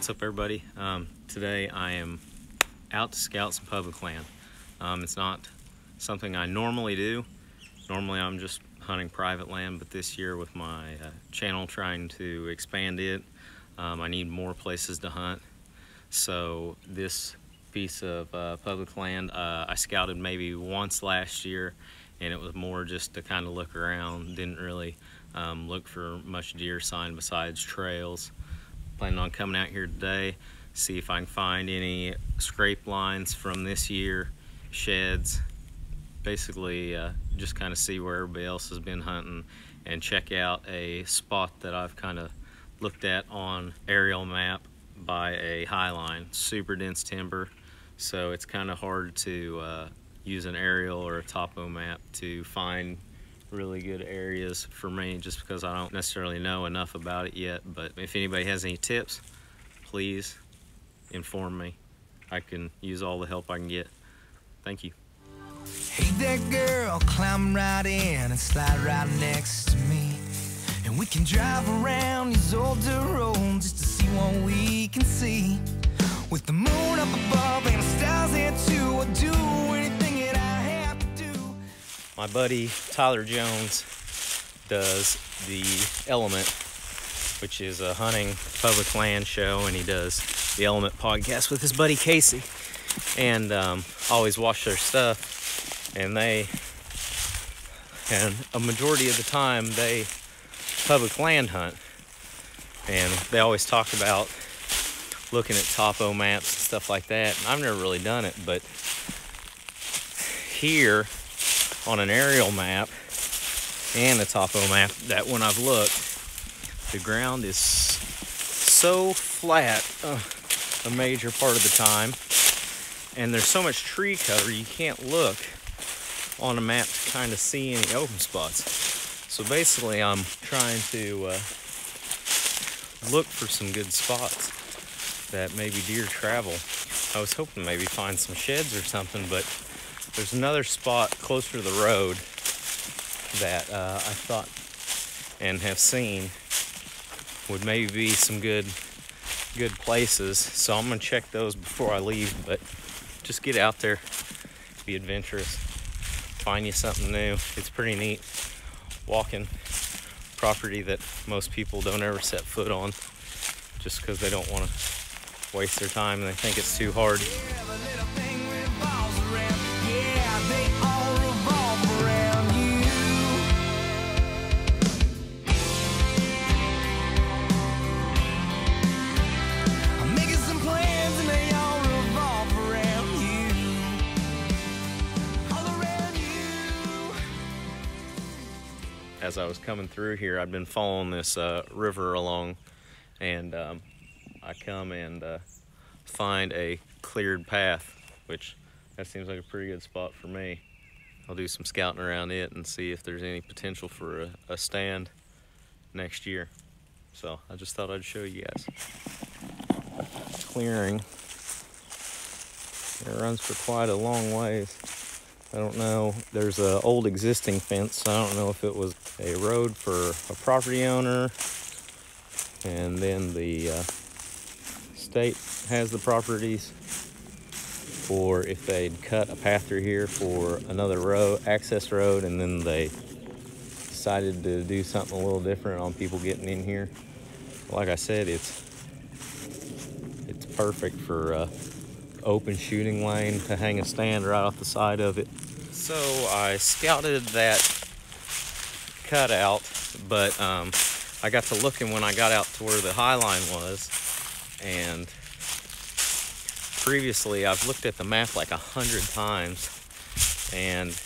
What's up, everybody? Today I am out to scout some public land. It's not something I normally do. Normally I'm just hunting private land, but this year with my channel trying to expand it, I need more places to hunt. So this piece of public land I scouted maybe once last year, and it was more just to kind of look around. Didn't really look for much deer sign besides trails. Planning on coming out here today, see if I can find any scrape lines from this year, sheds, basically just kind of see where everybody else has been hunting, and check out a spot that I've kind of looked at on aerial map by a highline. Super dense timber, so it's kind of hard to use an aerial or a topo map to find really good areas for me, just because I don't necessarily know enough about it yet. But if anybody has any tips, please inform me. I can use all the help I can get. Thank you. Hey there, girl, climb right in and slide right next to me, and we can drive around these old dirt roads just to see what we can see. With the moon up above and the stars there too, I'll do anything that I have to do. My buddy Tyler Jones does the Element, which is a hunting public land show, and he does the Element podcast with his buddy Casey. And always watch their stuff, and a majority of the time they public land hunt, and they always talk about looking at topo maps and stuff like that. And I've never really done it, but here on an aerial map and a topo map, that when I've looked, the ground is so flat a major part of the time, and there's so much tree cover you can't look on a map to kind of see any open spots. So basically I'm trying to look for some good spots that maybe deer travel. I was hoping to maybe find some sheds or something, but there's another spot closer to the road that I thought and have seen would maybe be some good places. So I'm gonna check those before I leave, but just get out there, be adventurous, find you something new. It's pretty neat walking property that most people don't ever set foot on, just because they don't want to waste their time and they think it's too hard. As I was coming through here, I'd been following this river along, and I come and find a cleared path, which that seems like a pretty good spot for me. I'll do some scouting around it and see if there's any potential for a stand next year. So I just thought I'd show you guys. Clearing. It runs for quite a long ways. I don't know, there's an old existing fence, so I don't know if it was a road for a property owner, and then the state has the properties, or if they'd cut a path through here for another road, access road, and then they decided to do something a little different on people getting in here. Like I said, it's perfect for open shooting lane to hang a stand right off the side of it. So I scouted that cutout, but I got to looking when I got out to where the high line was, and previously I've looked at the map like 100 times, and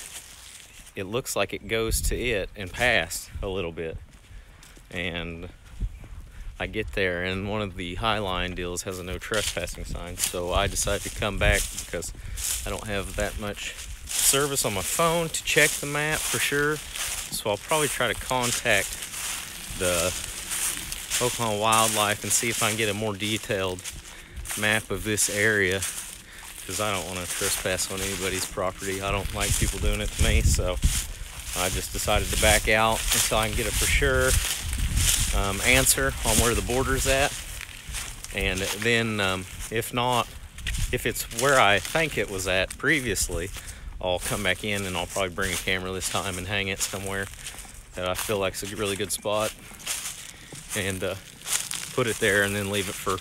it looks like it goes to it and past a little bit. And I get there, and one of the highline deals has a no trespassing sign, so I decided to come back because I don't have that much service on my phone to check the map for sure. So I'll probably try to contact the Oklahoma Wildlife and see if I can get a more detailed map of this area, because I don't want to trespass on anybody's property. I don't like people doing it to me, so I just decided to back out until I can get a for sure answer on where the border's at. And then if not, if it's where I think it was at previously, I'll come back in and I'll probably bring a camera this time and hang it somewhere that I feel like is a really good spot, and put it there and then leave it for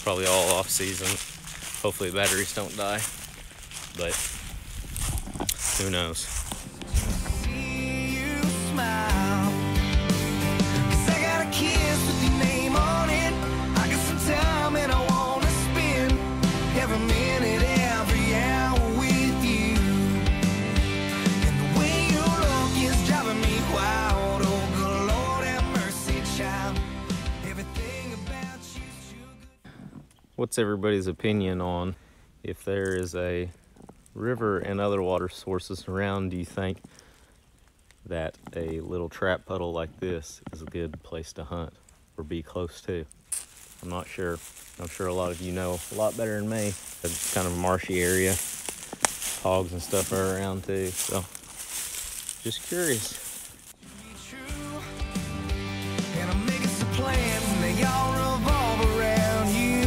probably all off season. Hopefully the batteries don't die, but who knows. See you smile, 'cause I got a kiss with your name on it. I got some time and I wanna spend every minute, every hour with you. And the way you look is driving me wild. Oh, good Lord have mercy, child. Everything about you's too good. What's everybody's opinion on if there is a river and other water sources around? Do you think that a little trap puddle like this is a good place to hunt or be close to? I'm not sure. I'm sure a lot of you know a lot better than me. It's kind of a marshy area. Hogs and stuff are around too, so just curious. Be true. And I'm making some plans and they all revolve around you.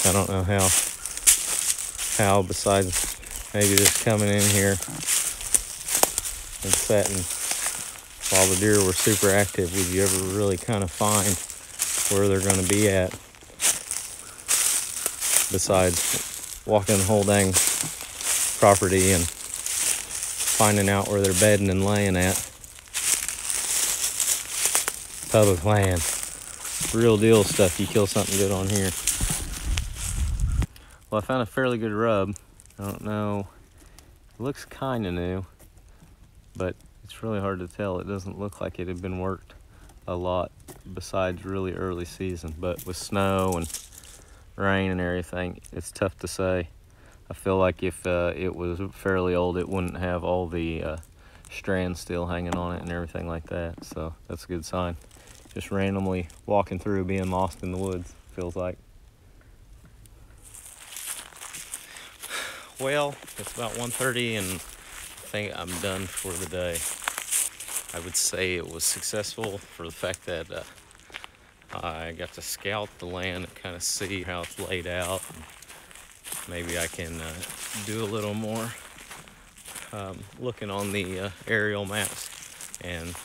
I don't know how besides maybe just coming in here and setting while the deer were super active, would you ever really kind of find where they're going to be at besides walking the whole dang property and finding out where they're bedding and laying at? Public land, real deal stuff. You kill something good on here. Well, I found a fairly good rub. I don't know, it looks kind of new, but it's really hard to tell. It doesn't look like it had been worked a lot besides really early season, but with snow and rain and everything, it's tough to say. I feel like if it was fairly old, it wouldn't have all the strands still hanging on it and everything like that, so that's a good sign. Just randomly walking through, being lost in the woods, feels like. Well, it's about 1:30 and I think I'm done for the day. I would say it was successful for the fact that I got to scout the land and kind of see how it's laid out. Maybe I can do a little more looking on the aerial maps and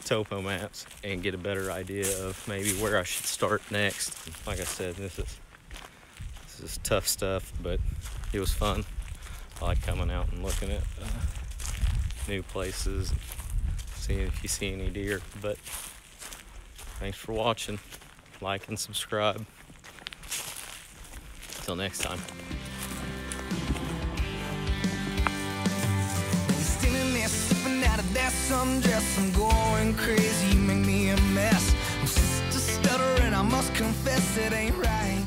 topo maps and get a better idea of maybe where I should start next. Like I said, this is tough stuff, but it was fun. I like coming out and looking at new places, seeing if you see any deer. But thanks for watching. Like and subscribe. Till next time. Standing there sipping out of that sundress, I'm going crazy, you make me a mess. I'm just a stuttering, I must confess it ain't right.